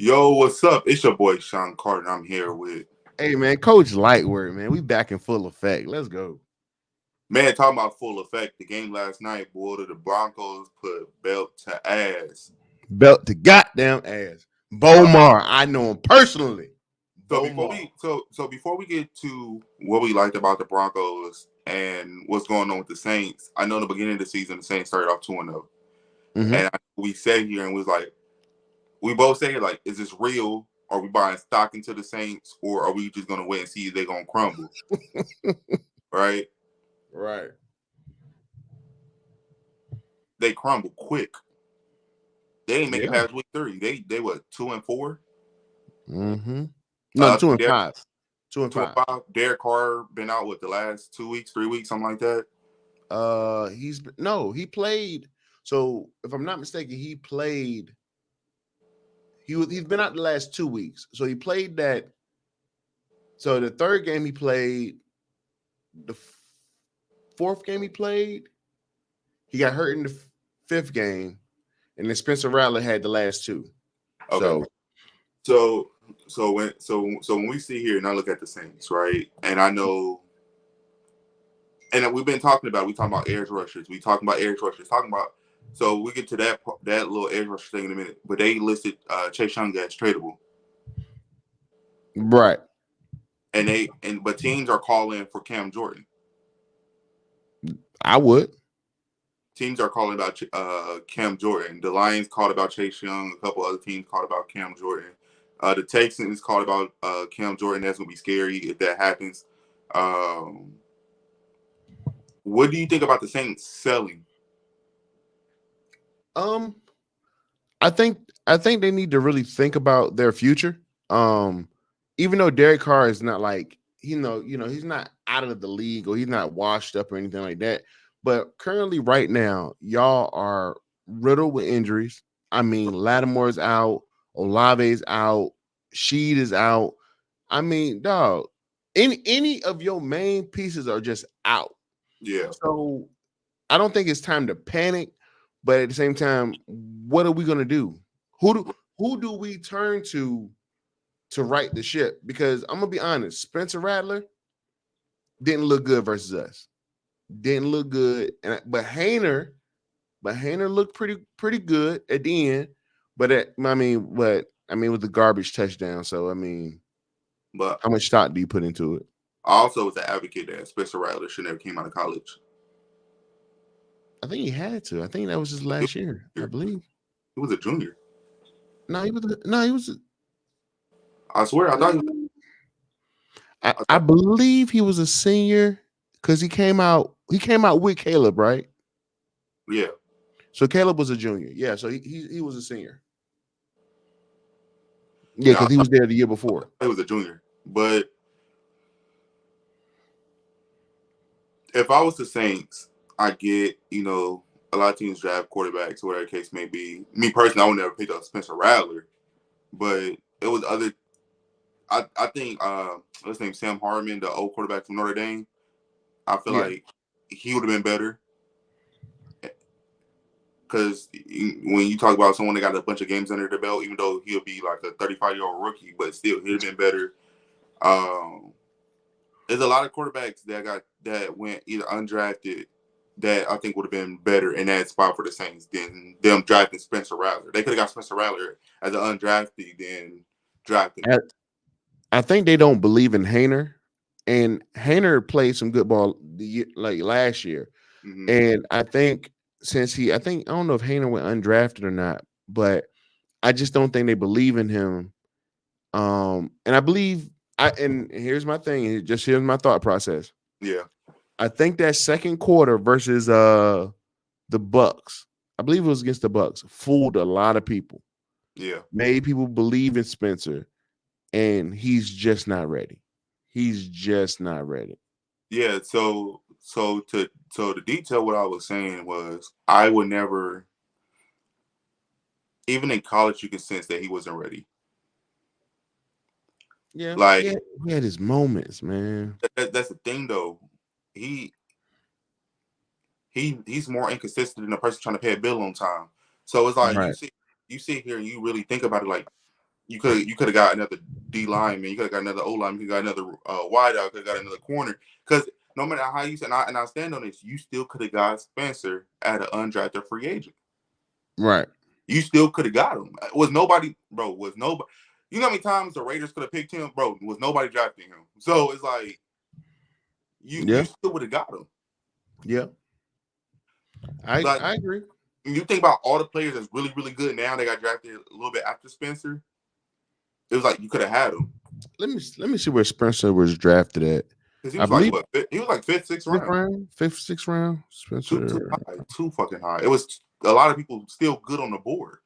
Yo, what's up? It's your boy Sean Carter. And I'm here with Hey man, Coach Lightwork, man. We back in full effect. Let's go. man talking about full effect. The game last night, boy, the Broncos put belt to ass. Belt to goddamn ass. Uh, Bomar. I know him personally. so before Bomar. we before we get to what we liked about the Broncos and what's going on with the Saints, I know in the beginning of the season the Saints started off 2-0, Mm-hmm. and we sat here and was like, we both say like, is this real? Are we buying stock into the Saints, or are we just gonna wait and see if they're gonna crumble? Right? Right. They crumble quick. They didn't make it Yeah. past week 3. They what 2-4. Mm-hmm. No, I two think and Derek five. Two and two and five. five. Derek Carr been out with the last 2 weeks, 3 weeks, something like that. He played. So if I'm not mistaken, he played. He's been out the last 2 weeks. So he played that. So the third game he played, the fourth game he played, he got hurt in the fifth game, and then Spencer Rattler had the last two. Okay. So So when we see here and I look at the Saints, right? And I know, and we've been talking about, we talking about edge rushers. We talking about edge rushers. Talking about. So we get to that little edge rusher thing in a minute. But they listed Chase Young as tradable, right, but teams are calling for Cam Jordan. I would. Teams are calling about Cam Jordan. The Lions called about Chase Young. A couple other teams called about Cam Jordan. The Texans called about Cam Jordan. That's gonna be scary if that happens. Um, what do you think about the Saints selling? Um, I think they need to really think about their future. Um, Even though Derek Carr is not like he's not out of the league or he's not washed up or anything like that. But currently, right now, y'all are riddled with injuries. I mean, Lattimore's out, Olave's out, Sheed is out. I mean, dog, any of your main pieces are just out. Yeah, So I don't think it's time to panic, but at the same time, what are we gonna do? Who do we turn to right the ship? Because I'm gonna be honest, Spencer Rattler didn't look good versus us. Didn't look good, but Hayner looked pretty good at the end. But with the garbage touchdown. So I mean, but how much stock do you put into it? I also was an advocate that Spencer Rattler should never came out of college. I think he had to. I think that was his last year. I believe. He was a junior. No, he was. No, he was. I swear, I thought he was. I I thought, believe he was a senior because he came out. He came out with Caleb, right? yeah, So Caleb was a junior. Yeah, so he was a senior. Yeah, yeah, because he was there the year before. he was a junior. But if I was the Saints, I get, a lot of teams draft quarterbacks, whatever the case may be. Me personally, I would never pick up Spencer Rattler, but it was other. I think let's name Sam Hartman, the old quarterback from Notre Dame. I feel Yeah, like he would have been better because when you talk about someone that got a bunch of games under their belt, even though he'll be like a 35-year-old rookie, but still he'd have been better. Um, there's a lot of quarterbacks that went either undrafted that I think would have been better in that spot for the Saints than them drafting Spencer Rattler. They could have got Spencer Rattler as an undrafted than drafting him. I, I think they don't believe in Hayner, and Hayner played some good ball like last year, Mm-hmm. and I think I don't know if Hayner went undrafted or not, but I just don't think they believe in him. And I believe and here's my thing. Just here's my thought process. Yeah, I think that second quarter versus the Bucks, I believe it was against the Bucks, fooled a lot of people. yeah, Made people believe in Spencer, and he's just not ready. He's just not ready. yeah. So the detail what I was saying was I would never, even in college, you could sense that he wasn't ready. Yeah, Like he had his moments, man. that's the thing though. He he's more inconsistent than a person trying to pay a bill on time. So it's like Right. you sit here and you really think about it. Like you could have got another D lineman, you could have got another O lineman, you could have got another wideout, could have got another corner. Because no matter how you said, and I stand on this, you still could have got Spencer at an undrafted free agent. Right. You still could have got him. Was nobody, bro? Was nobody? You know how many times the Raiders could have picked him, bro? Was nobody drafting him? So it's like you Yeah. still would have got him. Yeah. I Like I agree. when you think about all the players that's really good now, they got drafted a little bit after Spencer. It was like you could have had him Let me see where Spencer was drafted at. because he I was like believe what? He was like fifth, sixth fifth round. round, fifth, sixth round. Too Spencer. high, too fucking high. It was a lot of people still good on the board.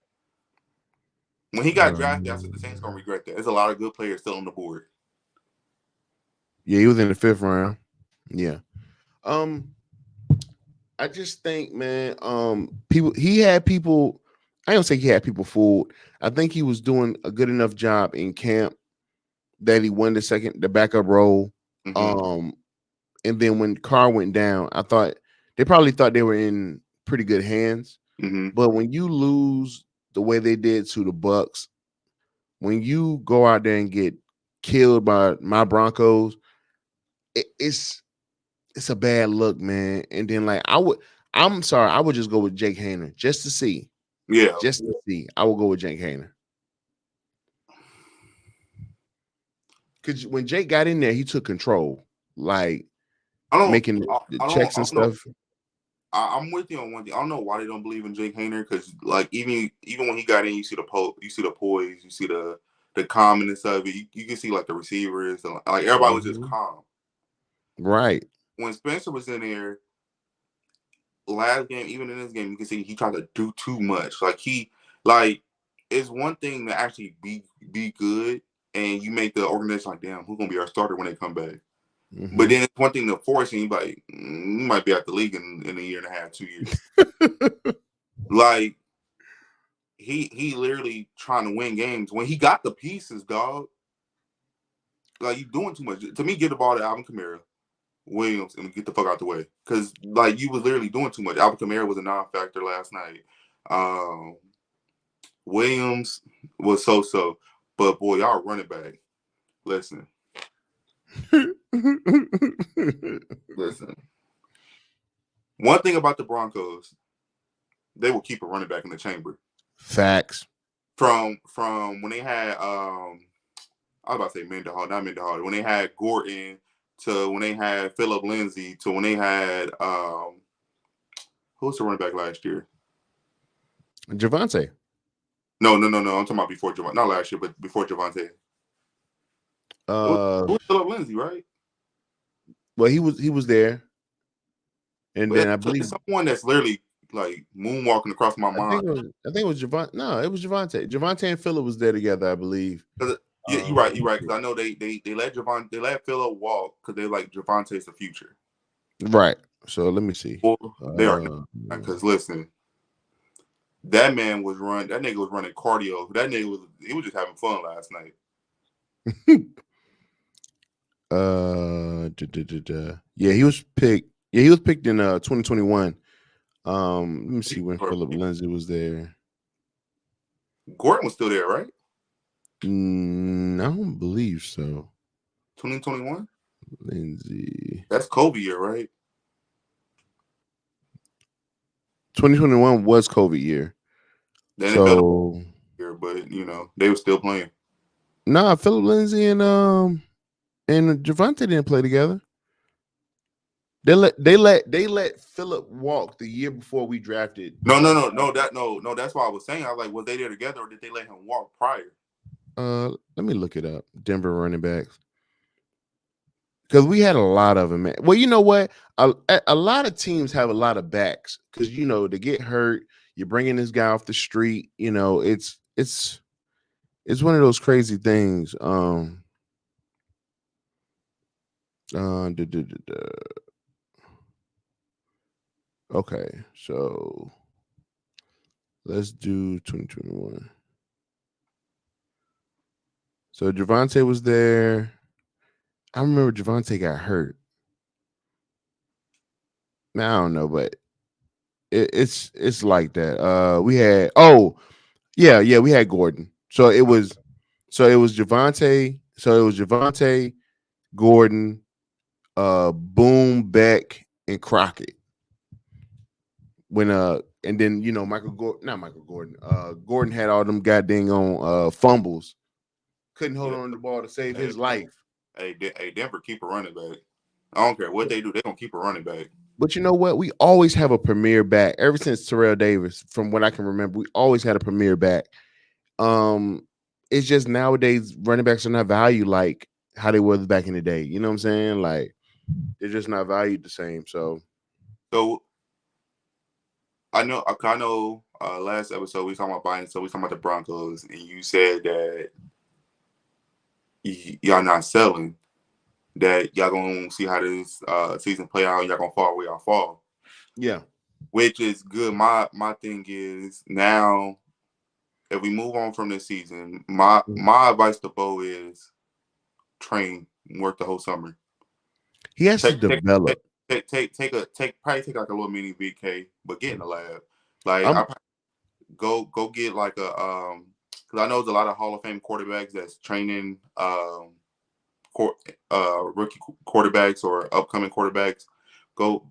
When he got drafted, I said the Saints gonna Um, regret that. There's a lot of good players still on the board. yeah, he was in the fifth round. Yeah. Um, I just think, man, people he had people. I don't say he had people fooled. I think he was doing a good enough job in camp that he won the backup role. Mm-hmm. Um, and then when Carr went down, I thought they probably thought they were in pretty good hands. Mm-hmm. But when you lose the way they did to the Bucks, when you go out there and get killed by my Broncos, it's a bad look, man. And then like I'm sorry, I would just go with Jake Hayner just to see, Yeah. just to see. I will go with Jake Hayner because when Jake got in there, he took control, like I don't. making the I don't. checks I and don't know. stuff. I'm with you on one thing. I don't know why they don't believe in Jake Hayner because, like, even when he got in, you see the poise, you see the calmness of it. You can see like the receivers, and like everybody was just Mhm. calm. Right. When Spencer was in there last game, even in this game, you can see he tried to do too much. Like it's one thing to actually be good, and you make the organization like, damn, who's gonna be our starter when they come back? But Hmm. then it's one thing to force, and you like, you might be out the league in a year and a half, 2 years. Like he literally trying to win games when he got the pieces, dog. Like you doing too much. To me, give the ball to Alvin Kamara, Williams, and get the fuck out the way. Because like you was literally doing too much. Alvin Kamara was a non-factor last night. Um, Williams was so, but boy, y'all running back. Listen, listen. One thing about the Broncos, they will keep a running back in the chamber. Facts. From when they had I was about to say Mendenhall, not Mendenhall. When they had Gordon to when they had Philip Lindsay to when they had who's the running back last year? Javante. No. I'm talking about before Javante, not last year, but before Javante. Uh, It was Philip Lindsay, right? well, he was there, and But then I it's believe someone that's literally like moonwalking across my mind. I think it was Javante. No, it was Javante. Javante and Phillip was there together, I believe. Yeah, you're right. You're right. Because I know they let they let Philip walk because they like Javante's the future. Right. So let me see. Well, they are Uh, not. Because listen, that man was run. That nigga was running cardio. That nigga was he was just having fun last night. yeah, he was picked. Yeah, he was picked in 2021. Let me see when Or Philip Lindsay was there. Gordon was still there, right? I don't believe so. 2021. Lindsay. That's Kobe year, right? 2021 was COVID year. The NFL So year, but they were still playing. nah, Philip Lindsay and Javante didn't play together. They let Philip walk the year before we drafted. No. That's why I was saying. I was like, was they there together or did they let him walk prior? Let me look it up. Denver running backs, because we had a lot of them. Man. Well, you know what? A lot of teams have a lot of backs because they get hurt. You're bringing this guy off the street. It's one of those crazy things. Duh, duh, duh, duh. Okay, so let's do 2021. So Javante was there. I remember Javante got hurt. Now I don't know, but it's like that. We had we had Gordon. So it was So it was Javante. So it was Javante, Gordon, Boom, Beck, and Crockett. When and then Michael Gordon, not Michael Gordon. Gordon had all them goddamn on fumbles. Couldn't hold Yeah. on to the ball to save Hey, his life. Denver keep a running back. I don't care what they do, they gonna keep a running back. But you know what? We always have a premier back. Ever since Terrell Davis, from what I can remember, we always had a premier back. Um, it's just nowadays running backs are not valued like how they were back in the day. You know what I'm saying? Like they're just not valued the same. So So I know. Last episode we talking about buying, so we talking about the Broncos, and you said that y'all not selling. That y'all gonna see how this season play out, and y'all gonna fall where y'all fall, yeah, which is good. My thing is now, if we move on from this season, my advice to Bo is train, work the whole summer. he has to Take take take develop. probably take like a little mini VK, but get in the lab. Like I I'm probably go get like a because I know there's a lot of Hall of Fame quarterbacks that's training rookie quarterbacks or upcoming quarterbacks. Go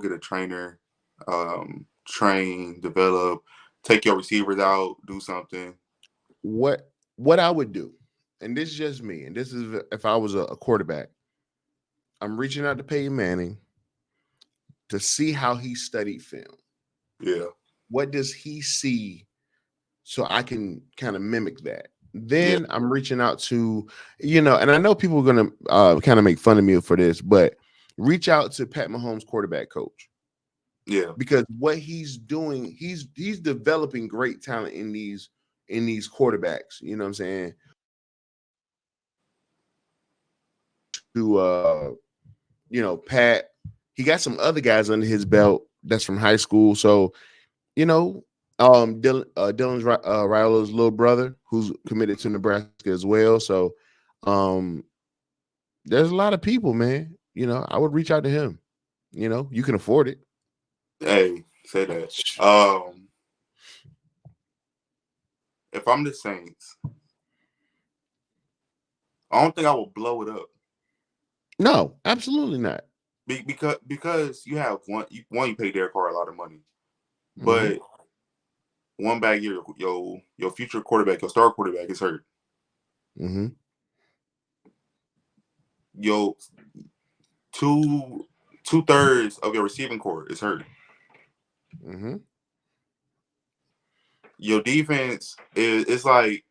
get a trainer, train, develop, take your receivers out, do something. what I would do, and this is just me, and this is if I was a quarterback. I'm reaching out to Peyton Manning to see how he studied film. Yeah, What does he see so I can kind of mimic that? yeah, Then I'm reaching out to, and I know people are going to kind of make fun of me for this, but reach out to Pat Mahomes, quarterback coach, yeah. because what he's doing, he's developing great talent in these quarterbacks. You know what I'm saying? To Pat, he got some other guys under his belt that's from high school, so you know, Dylan's Riola's little brother who's committed to Nebraska as well. So, um, there's a lot of people, man. I would reach out to him. You can afford it. Hey, say that. If I'm the Saints, I don't think I will blow it up. No, absolutely not. Because you have you pay Derek Carr a lot of money, Hmm. but one bad year, your future quarterback, your star quarterback is hurt. Hmm. Your two thirds of your receiving core is hurt. Hmm. Your defense is it's like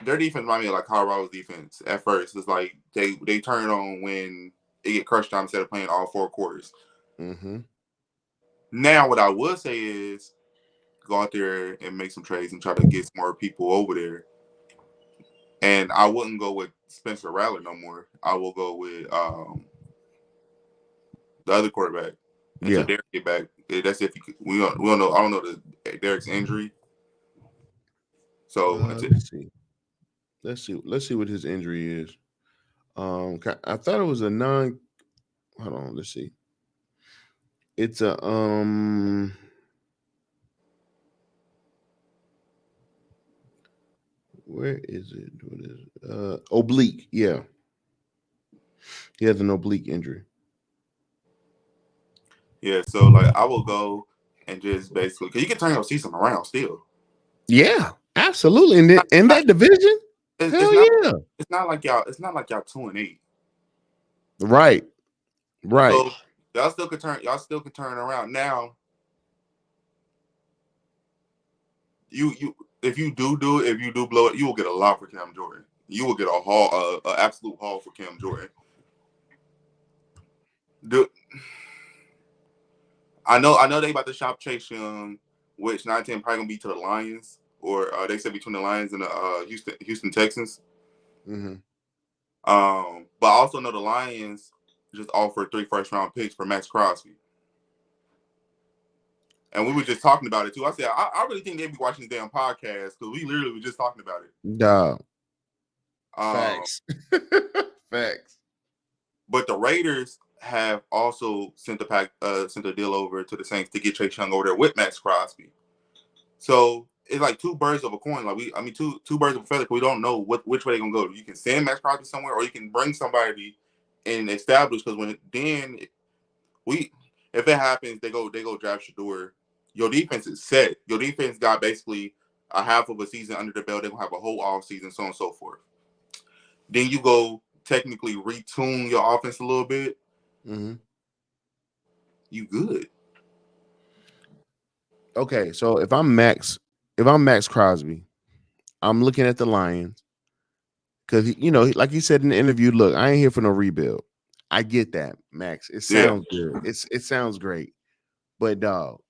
their defense remind me of like Colorado's defense at first. It's like they turn on when they get crushed time instead of playing all four quarters. Hmm. Now, what I would say is go out there and make some trades and try to get some more people over there. And I wouldn't go with Spencer Rattler no more. I will go with the other quarterback until Yeah. Derek get back. That's if we don't know. I don't know Derek's injury. So until Let's see. Let's see. Let's see what his injury is. I thought it was a non. Hold on. Let's see. It's a Where is it? What is it? Oblique. Yeah, he has an oblique injury. yeah, so like I will go and just basically because you can turn your season around still. Yeah, absolutely. And Not, in not, that division, it's hell not yeah. it's not like y'all 2-8. Right, right. So y'all still can turn around. Now you if you do it, if you do blow it, you will get a lot for Cam Jordan. You will get a absolute haul for Cam Jordan. Do I know they about to shop Chase Young, which 9-10 probably gonna be to the Lions, or they said between the Lions and the Houston Texans. Hmm. But I also know the Lions just offered 3 first-round picks for Max Crosby. And we were just talking about it too. I said, I really think they'd be watching this damn podcast because we literally were just talking about it. Dog. Um, Facts. Facts. but the Raiders have also sent a deal over to the Saints to get Chase Young over there with Max Crosby. So it's like two birds of a coin. Like two birds of a feather. We don't know which way they're gonna go. You can send Max Crosby somewhere, or you can bring somebody and establish. Because when then we, if it happens, they go draft Shador. Your defense is set. Your defense got basically a half of a season under the belt. They're gonna have a whole off season, so on and so forth. Then you go technically retune your offense a little bit. Mm-hmm. You good. Okay, so if I'm Max Crosby, I'm looking at the Lions because like you said in the interview, look, I ain't here for no rebuild. I get that, Max. It Yeah. sounds good. It sounds great, but dog,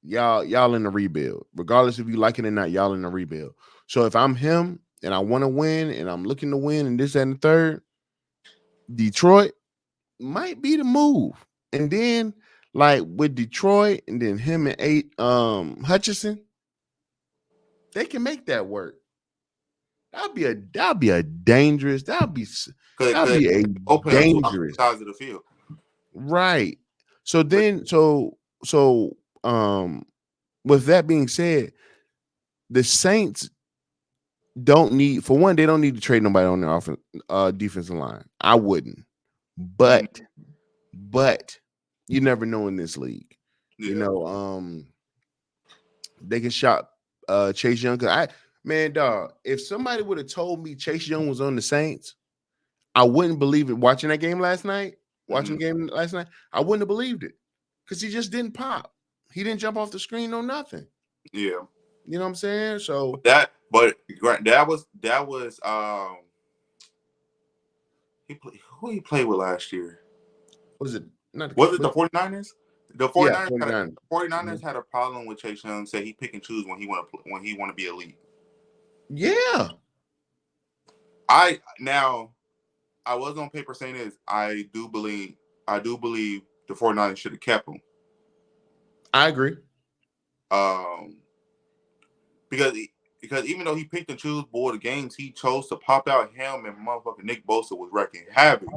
y'all in the rebuild. Regardless if you like it or not, y'all in the rebuild. So if I'm him and I want to win and I'm looking to win and this that, and the third, Detroit might be the move. And then like with Detroit and then him and Hutchinson, they can make that work. That'd be a dangerous. That'd Cause be a open on two opposite dangerous. sides of the field. Right. So But then so with that being said, the Saints don't need, for one, they don't need to trade nobody on their defensive line. I wouldn't. mhm, But you never know in this league. You yeah, know, they can shop Chase Young. 'Cause man, dog, if somebody would have told me Chase Young was on the Saints, I wouldn't believe it. Watching that game last night, hmm I wouldn't have believed it because he just didn't pop. He didn't jump off the screen, no nothing. yeah. You know what I'm saying? So But that was who he played with last year? was it not? Was it the 49ers? The Yeah, 49ers had a, 49. 49ers had a problem with Chase Young. Said he pick and choose when he want to be elite. Yeah, I was on paper saying this. I do believe the 49ers should have kept him. I agree. Um, because because even though he picked and choose board the games, he chose to pop out him and motherfucking Nick Bosa was wrecking havoc.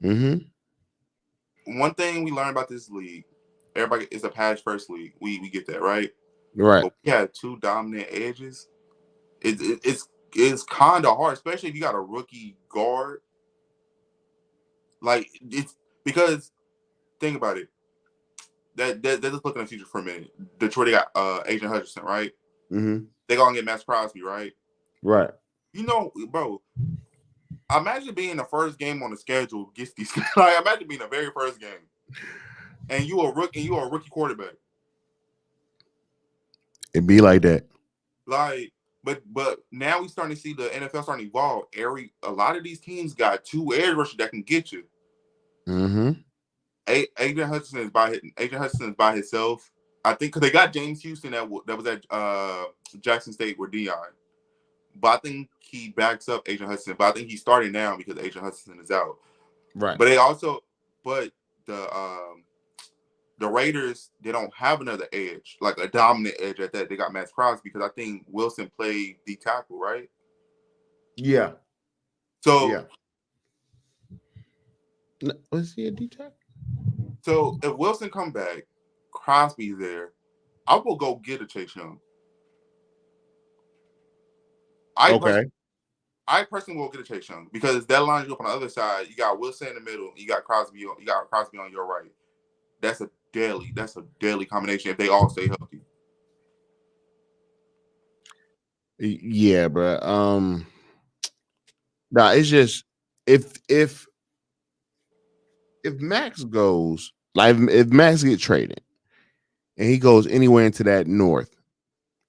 Mm-hmm. One thing we learned about this league, everybody is a pass first league. We get that right, Right. but we had two dominant edges. It's kind of hard, especially if you got a rookie guard. Like it's because think about it. That just look in the future for a minute. Detroit they got Agent Hutchinson, right? Mm-hmm. They gonna get Max Crosby, right? Right. Bro. Imagine being the first game on the schedule gets these. Like imagine being the very first game, and you are a rookie quarterback. It'd be like that. Like, but now we starting to see the NFL starting to evolve. A lot of these teams got two edge rushers that can get you. Mm-hmm. Agent Hudson is by himself. I think because they got James Houston that was at Jackson State with Dion. But I think he backs up Agent Hudson. But I think he's starting now because Agent Hudson is out. Right. But they also, but the Raiders they don't have another edge like a dominant edge at that. They got Max Crosby because I think Wilson played D tackle, right? Yeah. So Yeah. Was he a D-tack? so if Wilson come back, Crosby's there. I will go get a Chase Young. I personally Okay. I personally will get a Chase Young because that lines you up on the other side. You got Wilson in the middle. You got Crosby on your right. That's a deadly combination if they all stay healthy. Yeah, bro. Nah, it's just if if if Max goes, like if Max get traded and he goes anywhere into that north,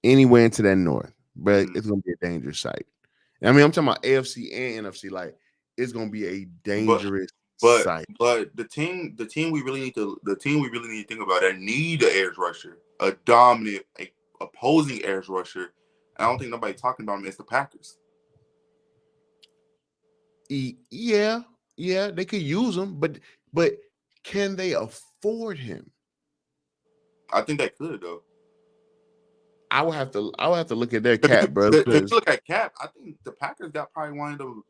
but Mhm. it's gonna be a dangerous site. I mean, I'm talking about AFC and NFC. Like, it's gonna be a But dangerous but site. but the team we really need to think about that need an edge rusher, a dominant opposing edge rusher. I don't think nobody talking about them is the Packers. Yeah, yeah, they could use him, but can they afford him? I think they could though. I would have to look at their If cap, bro, you because look at cap, I think the Packers got probably one of the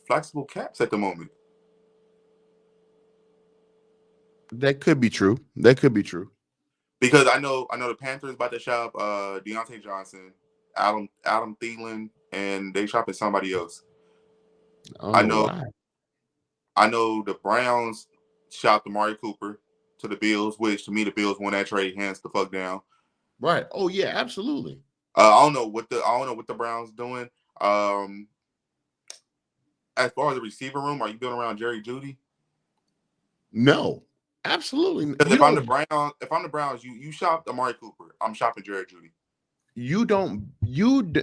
flexible caps at the moment. that could be true. That could be true. because I know the Panthers about to shop Deontay Johnson, Adam Thielen, and they shopping somebody else. I don't I know know why. I know the Browns shopped Amari Cooper to the Bills, which to me the Bills won that trade hands the fuck down. Right. Oh yeah, absolutely. I don't know what the Browns doing. Um, as far as the receiver room, are you building around Jerry Judy? No, absolutely. Because if I'm the Browns, you shop Amari Cooper. I'm shopping Jerry Judy. You don't.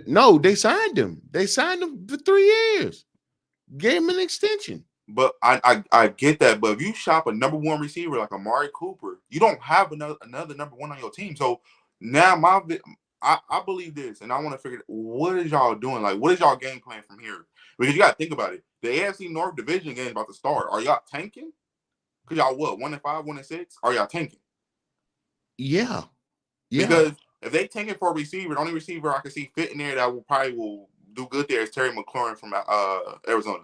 No. They signed him. They signed him for 3 years. Gave him an extension. But I get that. But if you shop a number one receiver like Amari Cooper, you don't have another number one on your team. So now I believe this, and I want to figure what is y'all doing? Like, what is y'all game plan from here? Because you got to think about it. The AFC North division game is about to start. Are y'all tanking? Cause y'all what 1-5, 1-6? Are y'all tanking? Yeah. Yeah. Because if they tanking for a receiver, the only receiver I can see fit in there that will do good there is Terry McLaurin from Arizona.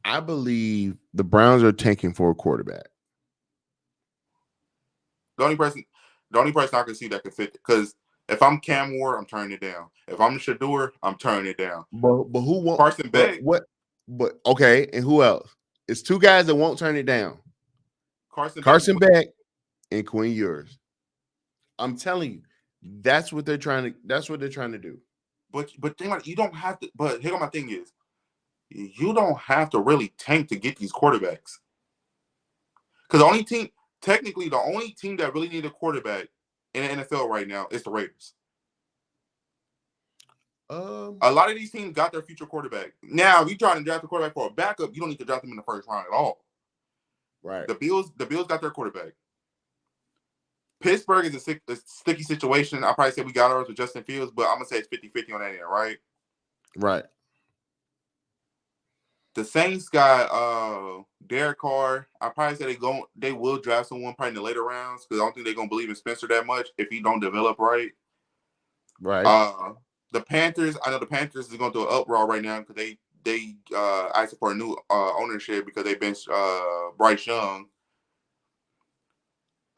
I believe the Browns are tanking for a quarterback. The only person I can see that could fit, because if I'm Cam Ward, I'm turning it down. If I'm Shador, I'm turning it down. But who won't? Carson Beck. What? But okay, and who else? It's two guys that won't turn it down. Carson Beck and Quinn Ewers. I'm telling you, that's what they're trying to do. But think like you don't have to. But here my thing is, you don't have to really tank to get these quarterbacks. Because the only team that really need a quarterback in the NFL right now is the Raiders. A lot of these teams got their future quarterback. Now, if you trying to draft a quarterback for a backup, you don't need to draft them in the first round at all. Right. The Bills got their quarterback. Pittsburgh is a sticky situation. I probably say we got ours with Justin Fields, but I'm going to say it's 50-50 on that end, right? Right. The Saints got Derek Carr. I probably say they will draft someone probably in the later rounds because I don't think they're going to believe in Spencer that much if he don't develop right. Right. The Panthers, I know the Panthers is going through an uproar right now because they asked for a new ownership because they benched Bryce Young.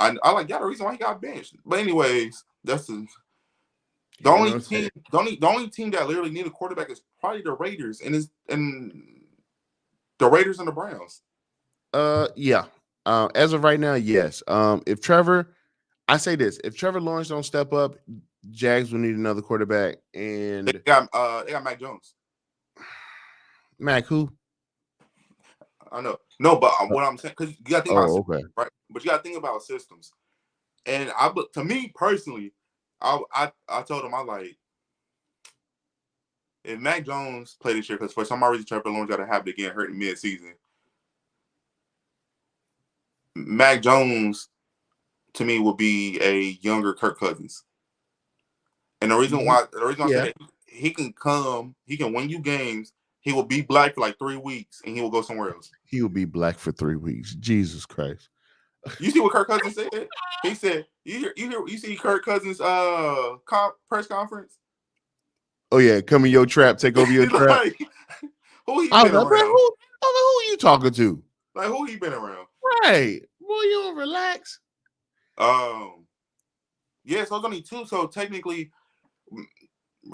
I like that the reason why he got benched. But anyways, that's the only team. The only team that literally need a quarterback is probably the Raiders, and the Raiders and the Browns. Yeah. As of right now, yes. If Trevor Lawrence don't step up, Jags will need another quarterback. And they got Mac Jones. Mac who? I know. No, but what I'm saying, because you got to think about systems, okay. right? But you got to think about systems. And to me personally, I told him, I like, if Mac Jones played this year, because for some reason Trevor Lawrence got to have it again hurt in mid-season. Mac Jones, to me, will be a younger Kirk Cousins. And the reason why I say that he can win you games. He will be black for like 3 weeks, and he will go somewhere else. He will be black for 3 weeks. Jesus Christ! You see what Kirk Cousins said? He said, "You see Kirk Cousins' press conference? Oh yeah, come in your trap, take over your trap." Like, who he been around? Who are you talking to? Like, who he been around? Right, boy, you don't relax. Yeah, so it's only 2. So technically,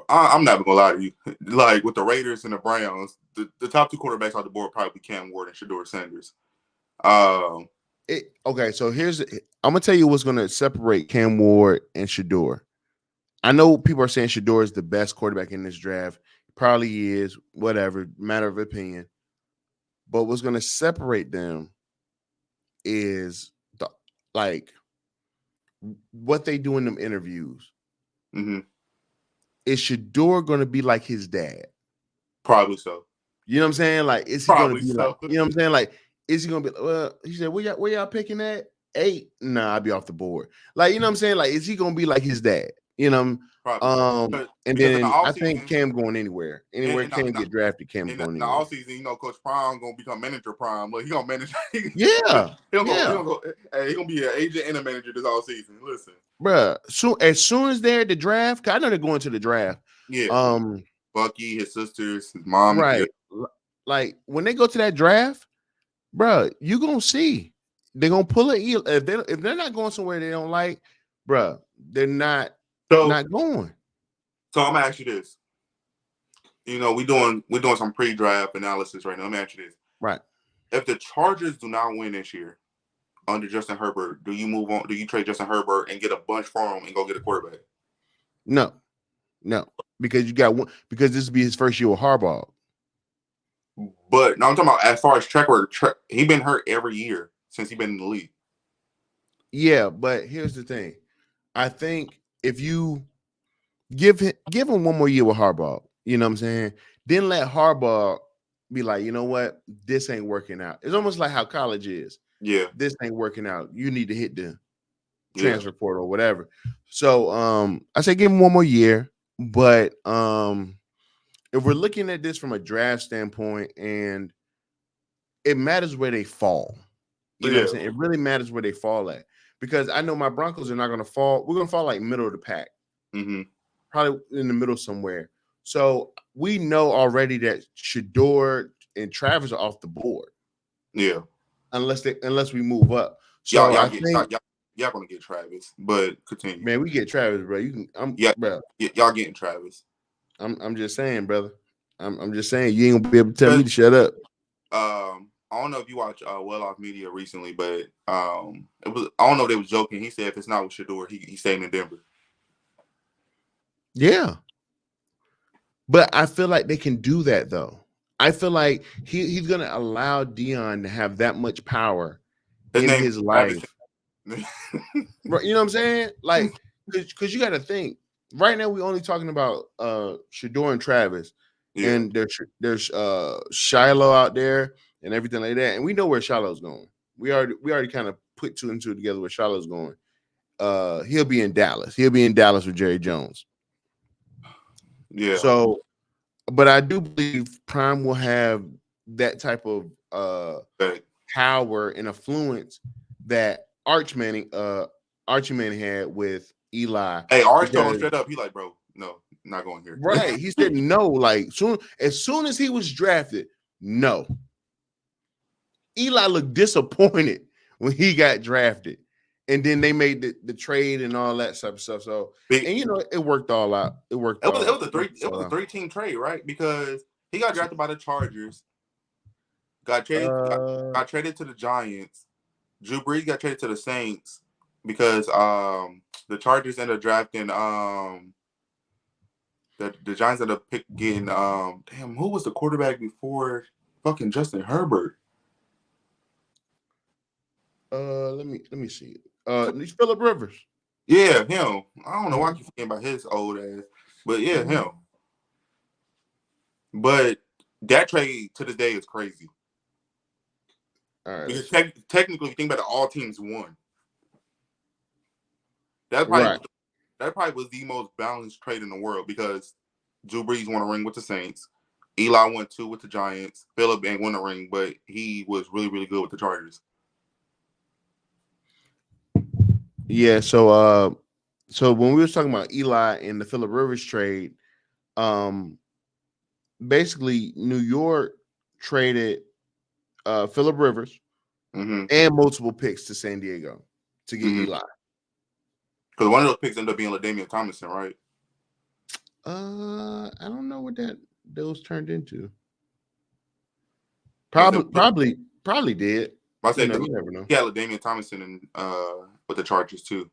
I'm not gonna lie to you. Like with the Raiders and the Browns, the top 2 quarterbacks on the board probably Cam Ward and Shador Sanders. Okay, so I'm gonna tell you what's gonna separate Cam Ward and Shador. I know people are saying Shador is the best quarterback in this draft. Probably is, whatever, matter of opinion. But what's gonna separate them is what they do in them interviews. Mm-hmm. Is Shador gonna be like his dad? Probably so. You know what I'm saying? Like, is he gonna be like? You know what I'm saying? Like, is he gonna be? Well, he said, "Where y'all picking at 8? Nah, I'll be off the board." Like, you know what I'm saying? Like, is he gonna be like his dad? You know. Probably. And then I think Cam going anywhere Cam get drafted. Cam going anywhere. In the offseason, Coach Prime gonna become manager Prime. Look, he gonna manage. Yeah, he'll go. Hey, he gonna be an agent and a manager this offseason. Listen, bruh. So as soon as they're at the draft, cause I know they're going to the draft. Yeah. Bucky, his sisters, his mom. Right. Yeah. Like when they go to that draft, bruh, you gonna see they're gonna pull it. If they're not going somewhere they don't like, bruh, they're So, not going. so I'm gonna ask you this. We're doing some pre-draft analysis right now. Let me ask you this: Right. if the Chargers do not win this year under Justin Herbert, do you move on? Do you trade Justin Herbert and get a bunch for him and go get a quarterback? No, no, because you got one. Because this will be his first year with Harbaugh. But now I'm talking about as far as track record. He been hurt every year since he been in the league. Yeah, but here's the thing. I think if you give him one more year with Harbaugh, you know what I'm saying? Then let Harbaugh be like, you know what, this ain't working out. It's almost like how college is. Yeah, This ain't working out. You need to hit the yeah, transfer portal or whatever. So I say give him one more year, but if we're looking at this from a draft standpoint, and it matters where they fall. You know what I'm yeah, saying? It really matters where they fall at. Because I know my Broncos are not going to fall. We're going to fall like middle of the pack, mm-hmm. probably in the middle somewhere. So we know already that Shador and Travis are off the board Yeah. unless we move up. Y'all, So y'all I get think, y'all gonna get Travis, but continue. man, we get Travis, bro. You can, Yeah, bro. y'all getting Travis. I'm just saying, brother. I'm just saying you ain't gonna be able to tell me Because to shut up. I don't know if you watch Well Off Media recently, but it was I don't know if they was joking. He said if it's not with Shador, he's staying in Denver. Yeah, but I feel like they can do that though. I feel like he's gonna allow Dion to have that much power His in name his is Travis. life. Right, you know what I'm saying? Like, because you got to think. Right now, we're only talking about Shador and Travis, Yeah, and there's Shiloh out there and everything like that, and we know where Shiloh's going. We already kind of put two and two together where Shiloh's going. He'll be in Dallas. He'll be in Dallas with Jerry Jones. yeah. So, but I do believe Prime will have that type of But, power and influence that Archie Manning had with Eli. hey, Arch told him Because straight up. He like, bro, no, not going here. right, he said no. Like as soon as he was drafted, no. Eli looked disappointed when he got drafted, and then they made the trade and all that type of stuff. So, Big, and it worked all out. It worked all. it was a 3-team trade, right? Because he got drafted by the Chargers, got traded got, Uh, got traded to the Giants. Drew Brees got traded to the Saints because the Chargers ended up drafting the Giants ended up getting damn, who was the quarterback before fucking Justin Herbert? let me see. It's Phillip Rivers. Yeah, him. I don't know why I Mhm. keep forgetting about his old ass, but yeah, him. But that trade to this day is crazy All right, because let's see. technically, if you think about it, all teams won. That probably Right. was that probably was the most balanced trade in the world because Drew Brees won a ring with the Saints. Eli won two with the Giants. Phillip ain't won a ring, but he was really, really good with the Chargers. Yeah. So when we was talking about Eli and the Phillip Rivers trade, um, basically New York traded Phillip Rivers Mm-hmm. and multiple picks to San Diego to get Mm-hmm. Eli. Because one of those picks ended up being LaDainian Tomlinson, right? I don't know what those turned into. I said, Probably did. I said You because never know. he had LaDainian Tomlinson and with the Chargers too.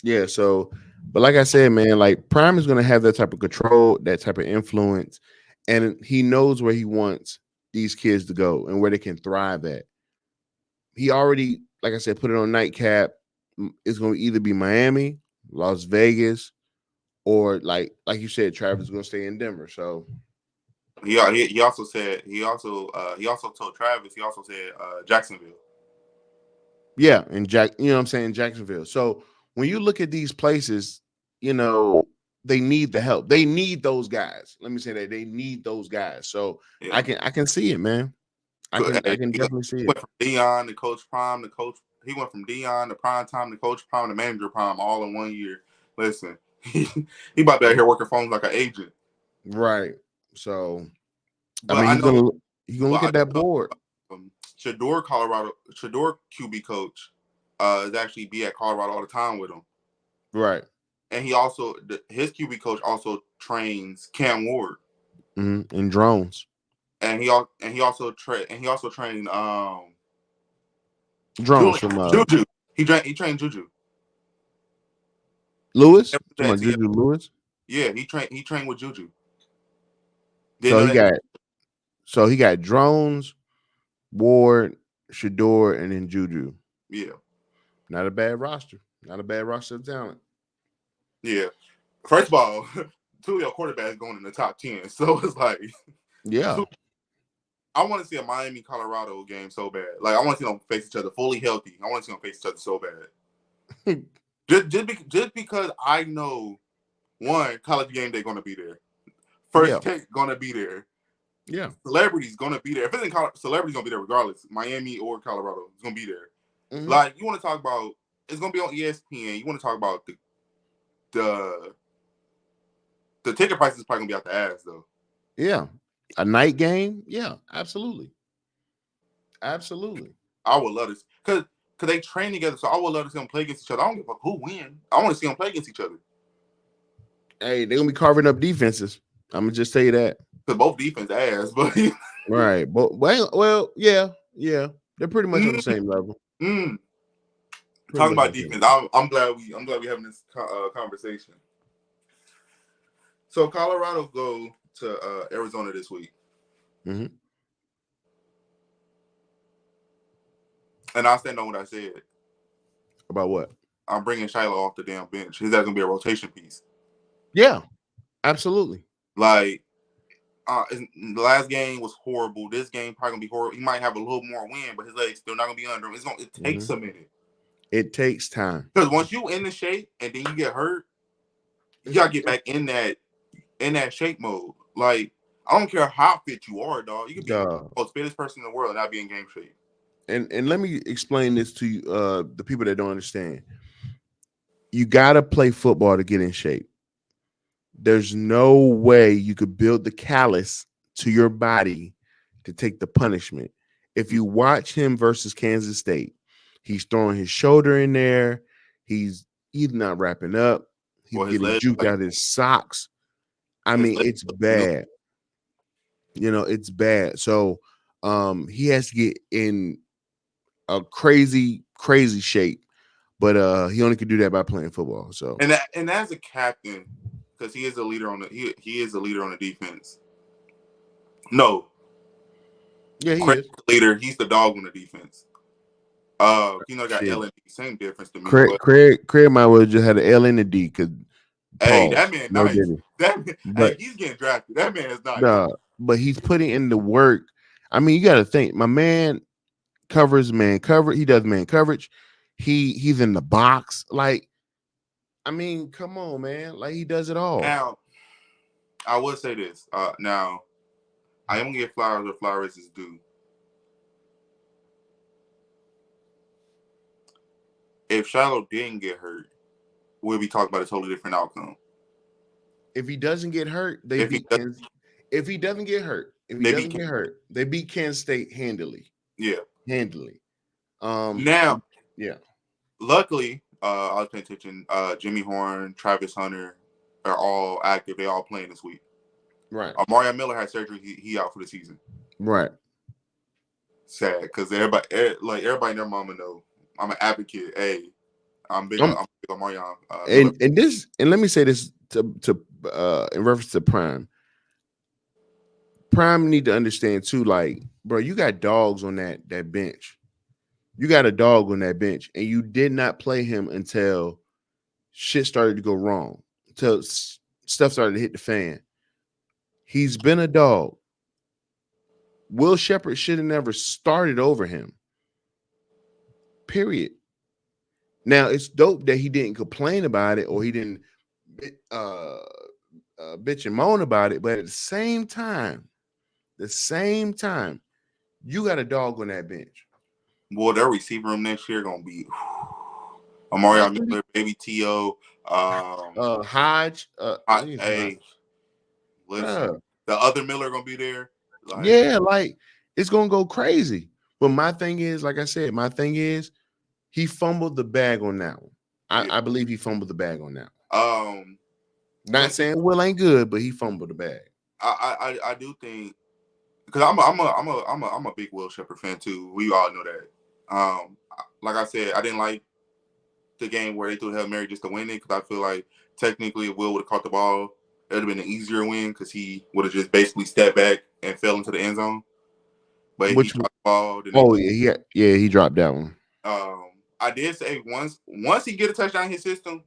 Yeah. So, but like I said, man, like Prime is going to have that type of control, that type of influence, and he knows where he wants these kids to go and where they can thrive at. He already, like I said, put it on nightcap. It's going to either be Miami, Las Vegas, or like you said, Travis is going to stay in Denver. So He also said he also told Travis he also said Jacksonville. yeah, and you know what I'm saying, Jacksonville. So when you look at these places, they need the help. They need those guys. Let me say that they need those guys. So I Yeah, can see it, man. I hey, can definitely see he it. went from Dion to Coach Prime to Coach. He went from Dion to Prime Time to Coach Prime to Manager Prime all in 1 year. Listen, he about to be out here working phones like an agent. Right. So I But mean I know, he's gonna but look I at do that know board. Shador QB coach is actually be at Colorado all the time with him. Right. and he also his QB coach also trains Cam Ward, And drones. and he also trained Drones Julian from Juju. He trained Juju. Lewis. Talking That about too, yeah. Juju Lewis. Yeah, he trained with Juju. Didn't So know he that. got drones, Ward, Shador, and then Juju. Yeah, Not a bad roster. Not a bad roster of talent. yeah. First of all, two of your quarterbacks going in the top 10. So it's like, Yeah. I want to see a Miami Colorado game so bad. Like I want to see them face each other fully healthy. I want to see them face each other so bad. Just because I know one college game they're gonna be there. Yeah. First take gonna be there. Yeah. Celebrities gonna be there. If it's in college, celebrities gonna be there regardless. Miami or Colorado, it's gonna be there. Mm-hmm. Like you want to talk about, it's gonna be on ESPN. You want to talk about the the ticket price is probably gonna be out the ass though. Yeah. A night game? Yeah, absolutely. Absolutely. I would love this because they train together. So I would love to see them play against each other. I don't give a fuck who win. I want to see them play against each other Hey, they're gonna be carving up defenses. I'm gonna just say that. because both defense ass. But Right. But well, yeah. They're pretty much on the same level. mm, Pretty talking much on about the same defense, level. I'm glad we having this conversation. So Colorado go to Arizona this week, Mm-hmm. and I stand on what I said. About what? I'm bringing Shiloh off the damn bench. He's not gonna be a rotation piece. Yeah, absolutely. Like the last game was horrible. This game probably gonna be horrible. He might have a little more win, but his legs still not gonna be under him. It takes a minute It takes time. because once you in the shape and then you get hurt, you gotta get back in that shape mode. Like I don't care how fit you are, dog. You can be the most fittest person in the world and not be in game shape. And let me explain this to you, the people that don't understand. You gotta play football to get in shape. There's no way you could build the callus to your body to take the punishment. If you watch him versus Kansas State, he's throwing his shoulder in there. He's not wrapping up. He's getting juked out of his socks. I mean, it's bad. It's bad. So he has to get in a crazy, crazy shape. But he only could do that by playing football. So and as a captain, because he is a leader on he is a leader on the defense. No. Yeah, he is. Leader, he's the dog on the defense. Got L and D, same difference to me. Craig might well just had an L and a D because that man no nice. didn't. Hey, he's getting drafted. That man is nice. But he's putting in the work. I mean, you got to think, my man covers man coverage. He does man coverage. He's in the box. Like, I mean, come on, man. Like, he does it all. Now, I will say this. Now, I am gonna give flowers where flowers is due. If Shiloh didn't get hurt, we'll be talking about a totally different outcome. If he doesn't get hurt, they beat Kansas. If he doesn't get hurt, they beat Kansas State handily. Yeah. Handily. Now, yeah. Luckily, I was paying attention. Jimmy Horn, Travis Hunter are all active. They all playing this week. Right. Mario Miller had surgery. He out for the season. Right. Sad because everybody and their mama know I'm an advocate. Hey, I'm big on Mario. And let me say this to in reference to Prime. Prime need to understand too, like, bro, you got dogs on that bench. You got a dog on that bench, and you did not play him until shit started to go wrong, until stuff started to hit the fan. He's been a dog. Will Shepard should have never started over him. Period. Now, it's dope that he didn't complain about it or he didn't bitch and moan about it, but at the same time, you got a dog on that bench. Boy, their receiver room next year gonna be Mario Miller, Baby T.O., Hodge. hey, listen, the other Miller gonna be there. Like it's gonna go crazy. But my thing is, like I said, he fumbled the bag on that one. Yeah. I believe he fumbled the bag on that. Um, Not but see, saying Will ain't good, but he fumbled the bag. I do think because I'm a big Will Shepherd fan too. We all know that. Like I said, I didn't like the game where they threw Hail Mary just to win it because I feel like technically if Will would have caught the ball, it would have been an easier win because he would have just basically stepped back and fell into the end zone. But he Which dropped the ball. Then they oh threw. yeah, yeah, he dropped that one. I did say once he get a touchdown in his system,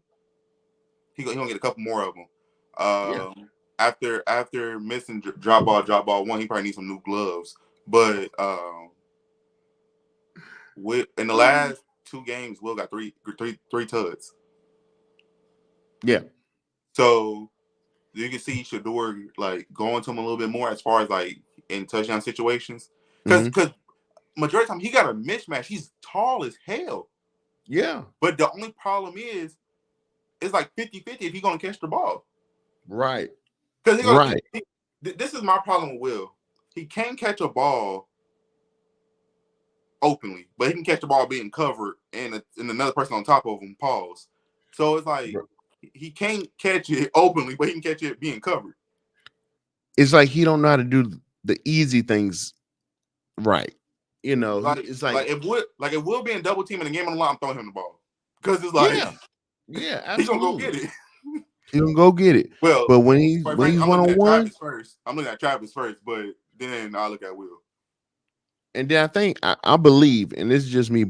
he gonna get a couple more of them. Yeah. After missing drop ball one, he probably needs some new gloves. But with in the last two games, Will got three tuds. Yeah. So you can see Shador like going to him a little bit more as far as like in touchdown situations. Because Hmm. because majority of the time he got a mismatch. He's tall as hell. Yeah. But the only problem is it's like 50-50 if he's gonna catch the ball. Right. Because Right. this is my problem with Will. He can't catch a ball openly, but he can catch the ball being covered and another person on top of him. Pause. So it's like he can't catch it openly, but he can catch it being covered. It's like he don't know how to do the easy things right. You know, he Like it's like like if Will being double teaming the game on the line, I'm throwing him the ball because it's like yeah, yeah, he's gonna go absolutely. get it. He gonna go get it. Well, But quite when frankly, he's I'm one looking on at one, Travis first. But then I look at Will. and then I think I believe, and this is just me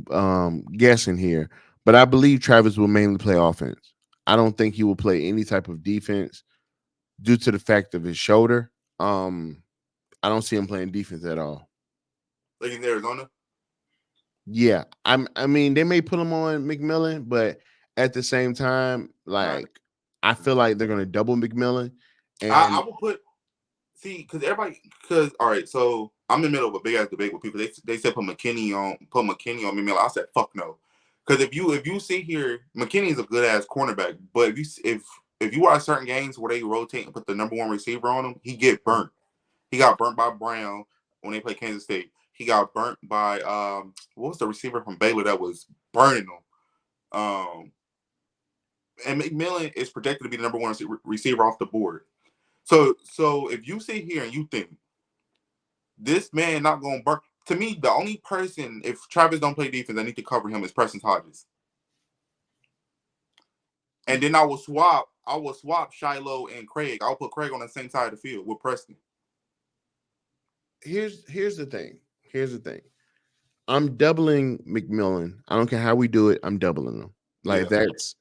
guessing here, but I believe Travis will mainly play offense. I don't think he will play any type of defense due to the fact of his shoulder. Um, I don't see him playing defense at all. Like in Arizona. Yeah, I mean, they may put him on McMillan, but at the same time, Nah, like I feel like they're gonna double McMillan, I and will put see because all right. So I'm in the middle of a big ass debate with people. They said put McKinney on me. I said fuck no, because if you see here, McKinney is a good ass cornerback, but if you watch certain games where they rotate and put the number one receiver on him, he get burnt. He got burnt by Brown when they played Kansas State. He got burnt by what was the receiver from Baylor that was burning him. And McMillan is projected to be the number one receiver off the board. So if you sit here and you think this man not going to burn, to me the only person if Travis don't play defense, I need to cover him is Preston Hodges. And then I will swap Shiloh and Craig. I'll put Craig on the same side of the field with Preston. here's the thing. Here's the thing. I'm doubling McMillan. I don't care how we do it. I'm doubling them. Like Yeah, that's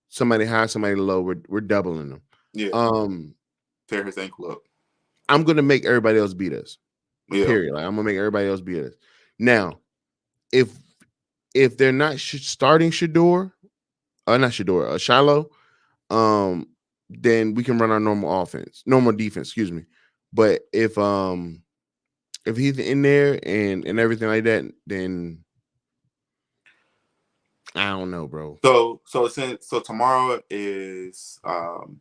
somebody high, somebody low. We're doubling them. yeah. Um, Tear his ankle up. I'm gonna make everybody else beat us. Yeah. Period. Like I'm gonna make everybody else beat us. Now, if they're not starting Shador, not Shador, Shiloh, um, then we can run our normal defense. Excuse me. But if he's in there and everything like that, then I don't know, bro. So tomorrow is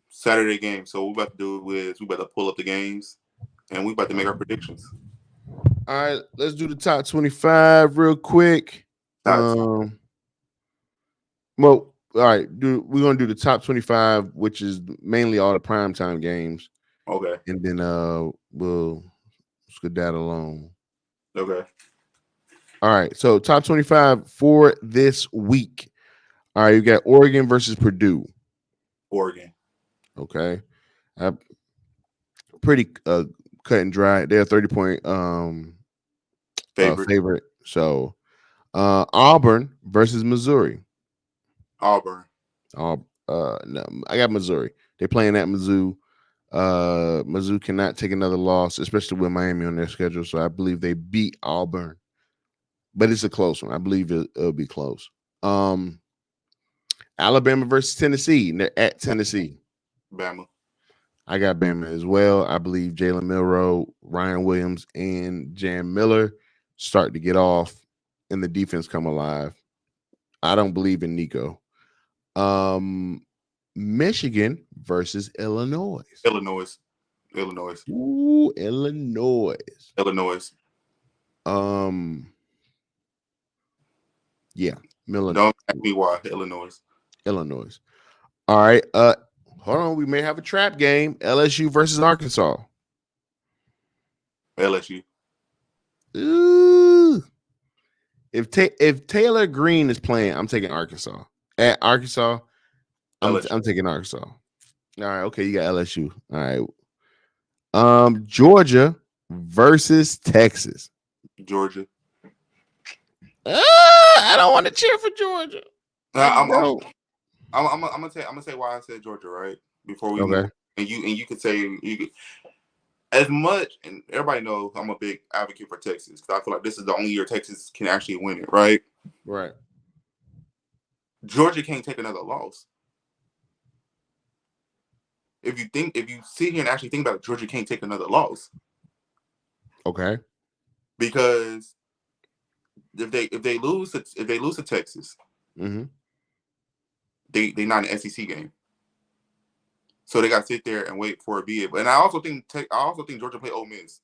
Saturday game. So what we about to do is we about to pull up the games and we about to make our predictions. All right, let's do the top 25 real quick. That's Well, all right, we're gonna do the top 25, which is mainly all the primetime games, okay. and then we'll skedaddle along. Okay. All right, so top 25 for this week. All right, you got Oregon versus Purdue. Oregon Okay, uh, pretty cut and dry. They're a 30-point favorite. favorite. So Auburn versus Missouri. Auburn. No, I got Missouri. They're playing at Mizzou. Mizzou cannot take another loss, especially with Miami on their schedule. So I believe they beat Auburn, but it's a close one. I believe it'll be close. Um, Alabama versus Tennessee. And they're at Tennessee. Bama. I got Bama as well. I believe Jalen Milroe, Ryan Williams, and Jan Miller start to get off, and the defense come alive. I don't believe in Nico. Um, Michigan versus Illinois. Illinois. Illinois. Ooh, Illinois. Illinois. Um, yeah, Miller. Don't ask me why. Illinois. Illinois. All right. Hold on. We may have a trap game. LSU versus Arkansas. LSU. Ooh. If Taylor Green is playing, I'm taking Arkansas. At Arkansas, LSU. I'm taking Arkansas. All right. Okay. You got LSU. All right. Georgia versus Texas. Georgia. I don't want to cheer for Georgia. I I'm, I'm, don't. I'm gonna say why I said Georgia right before we move. Okay. On. And you could say you could, as much, and everybody knows I'm a big advocate for Texas because I feel like this is the only year Texas can actually win it. Right? Right. Georgia can't take another loss. If you sit here and actually think about it, Georgia can't take another loss Okay. because if they lose to Texas, Mm-hmm. they not an SEC game. So they got to sit there and wait for it to be it. And I also think Georgia play Ole Miss,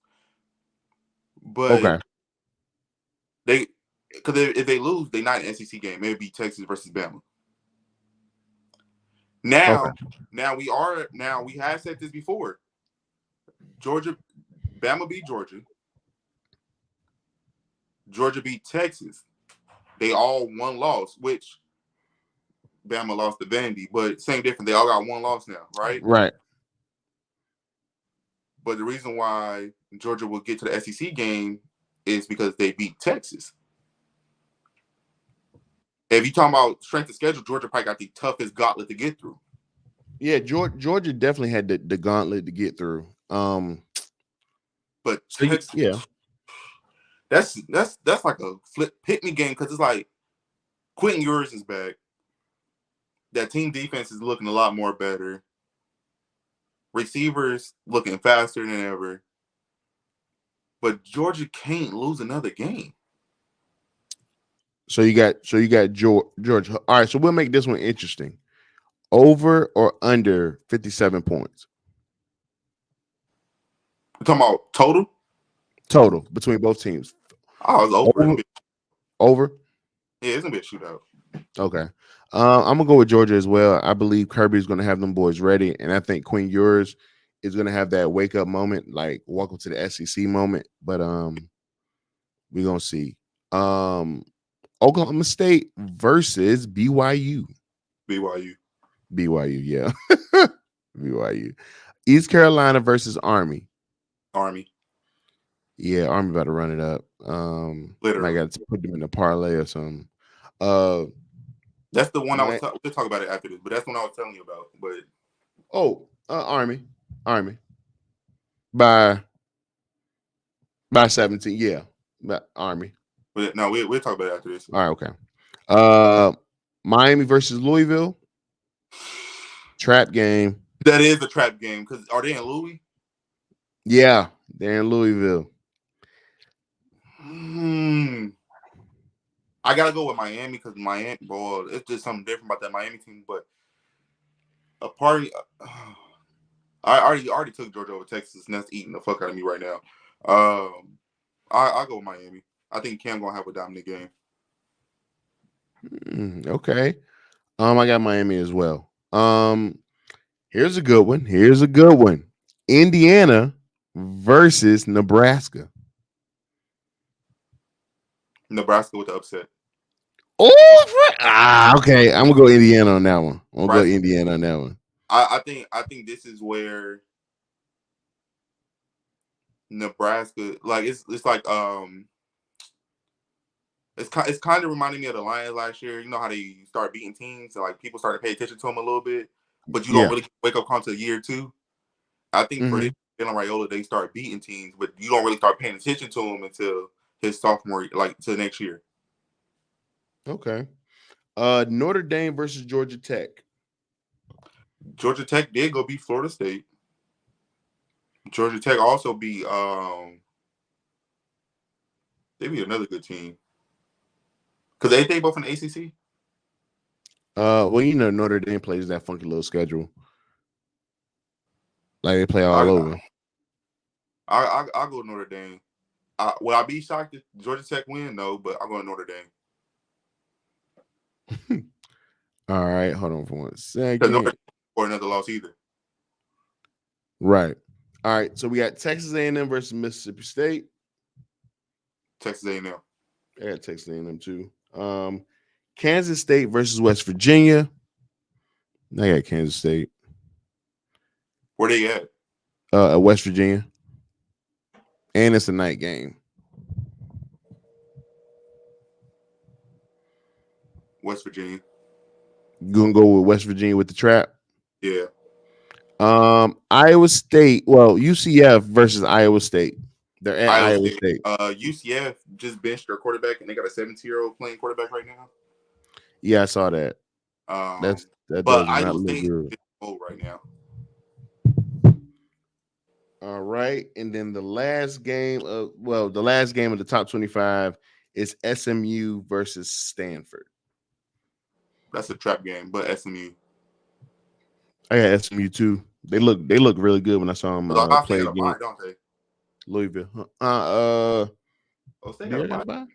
but Okay. they because if they lose, they not an SEC game. Maybe Texas versus Bama. Okay. Now we have said this before. Georgia, Bama beat Georgia. Georgia beat Texas. They all one loss, which Bama lost to Vandy, but same difference. They all got one loss now, right? Right. But the reason why Georgia will get to the SEC game is because they beat Texas. If you talking about strength of schedule, Georgia probably got the toughest gauntlet to get through. Yeah, Georgia definitely had the gauntlet to get through. But So Texas, yeah, that's like a flip pick me game because it's like Quentin Ewers is back. That team defense is looking a lot more better. Receivers looking faster than ever. But Georgia can't lose another game. so you got Georgia. All right, so we'll make this one interesting. Over or under 57 points We're talking about total? total between both teams. Oh, it's over. Over. Over. Yeah, it's gonna be a shootout. Okay. I'm gonna go with Georgia as well. I believe Kirby's gonna have them boys ready, and I think Quinn Ewers is gonna have that wake up moment, like welcome to the SEC moment. But we're gonna see. Oklahoma State versus BYU. BYU. BYU, yeah. BYU. East Carolina versus Army. Army. Yeah, Army about to run it up. Might Literally. got to put them in a parlay or something. Uh That's the one my we'll talk about it after this, but that's the one I was telling you about. Army. Army. By 17, yeah. By Army. But no, we'll talk about it after this. All right, okay. Uh Miami versus Louisville. Trap game. That is a trap game because are they in Louis? Yeah, they're in Louisville. I gotta go with Miami because Miami, boy, it's just something different about that Miami team. But a party, I already took Georgia over Texas, and that's eating the fuck out of me right now. I'll go with Miami. I think Cam gonna have a dominant game. Okay. I got Miami as well. Here's a good one. Here's a good one. Indiana versus Nebraska. Nebraska with the upset. Okay. I'm gonna go Indiana on that one. I'm gonna go Nebraska. Indiana on that one. I think this is where Nebraska, like it's like it's kind of reminding me of the Lions last year. You know how they start beating teams and like people start to pay attention to them a little bit, but you don't Yeah. really wake up call to year two. I think for this Mm-hmm. Dylan Raiola, they start beating teams, but you don't really start paying attention to them until his sophomore, like to next year. Okay. Notre Dame versus Georgia Tech. Georgia Tech did go beat Florida State. Georgia Tech also beat they beat another good team because they both in the ACC. Well, Notre Dame plays that funky little schedule. Like they play all I over. I'll go Notre Dame. Would I be shocked if Georgia Tech win? No, but I'll go Notre Dame. All right, hold on for one because nobody second. for another loss either. Right. All right. So we got Texas A&M versus Mississippi State. Texas A&M. I got Texas A&M too. Kansas State versus West Virginia. I got Kansas State. Where they at? West Virginia, and it's a night game. West Virginia. You gonna go with West Virginia with the trap? Yeah. Iowa State. Well, UCF versus Iowa State. They're at Iowa Iowa State. State. UCF just benched their quarterback, and they got a 17-year-old playing quarterback right now. Yeah, I saw that. That But does not Iowa look State good. is old right now. All right, and then the last game of the top 25 is SMU versus Stanford. That's a trap game, but SMU. I got SMU too. They look really good when I saw them Because Ohio State play got a again. bye, don't they? Louisville. Oh, State Do got a you got bye. a buy?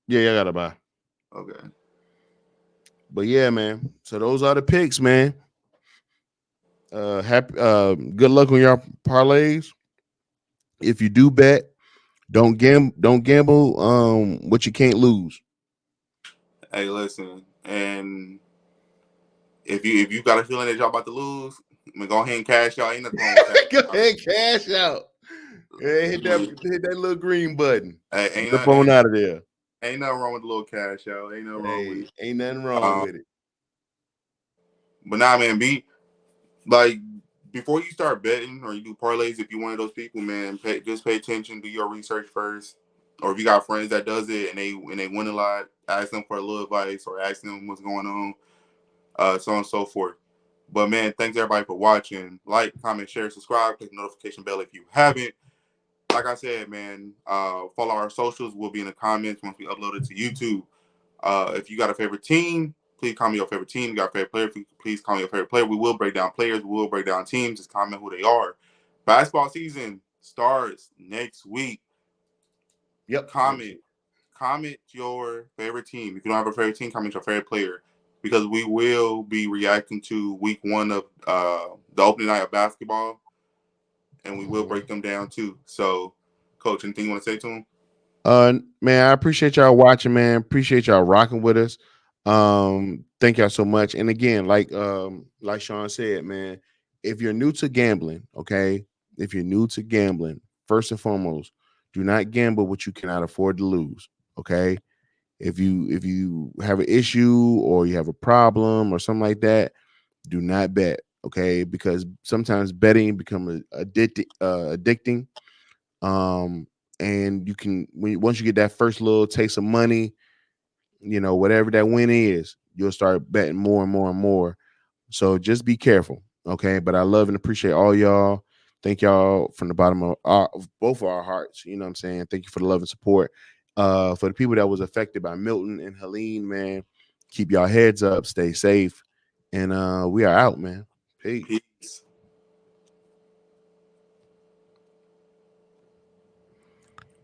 Yeah, I got a buy. Okay. But yeah, man. So those are the picks, man. Happy. Good luck on your parlays. If you do bet, don't gamble. What you can't lose. Hey, listen, and if you got a feeling that y'all about to lose, I mean, go ahead and cash y'all. Ain't nothing wrong with Go cash. ahead, cash out. Hey, hit that little green button. Hey, Get up on out of there. ain't nothing wrong with the little cash out. Ain't nothing wrong with Hey, it. ain't nothing wrong Um, with it. but nah, man, be like before you start betting or you do parlays. If you one of those people, man, just pay attention. Do your research first. Or if you got friends that does it and they win a lot, ask them for a little advice or ask them what's going on, so on and so forth. But man, thanks everybody for watching. Like, comment, share, subscribe, click the notification bell if you haven't. Like I said, man, follow our socials. We'll be in the comments once we upload it to YouTube. If you got a favorite team, please comment your favorite team. You got a favorite player, please comment your favorite player. We will break down players. We will break down teams. Just comment who they are. Basketball season starts next week. Yep. Comment your favorite team. If you don't have a favorite team, comment your favorite player. Because we will be reacting to week one of the opening night of basketball, and we will break them down too. So, Coach, anything you want to say to them? Man, I appreciate y'all watching, man. Appreciate y'all rocking with us. Thank y'all so much. And again, like Sean said, man, if you're new to gambling, okay, if you're new to gambling, first and foremost, do not gamble what you cannot afford to lose. Okay. If you have an issue or you have a problem or something like that, do not bet. Okay, because sometimes betting become addicting. Um, and you can once you get that first little taste of money, whatever that win is, you'll start betting more and more and more. So just be careful, okay? But I love and appreciate all y'all. Thank y'all from the bottom of both of our hearts. You know what I'm saying? Thank you for the love and support. For the people that was affected by Milton and Helene, man, keep y'all heads up, stay safe, and we are out, man. Peace.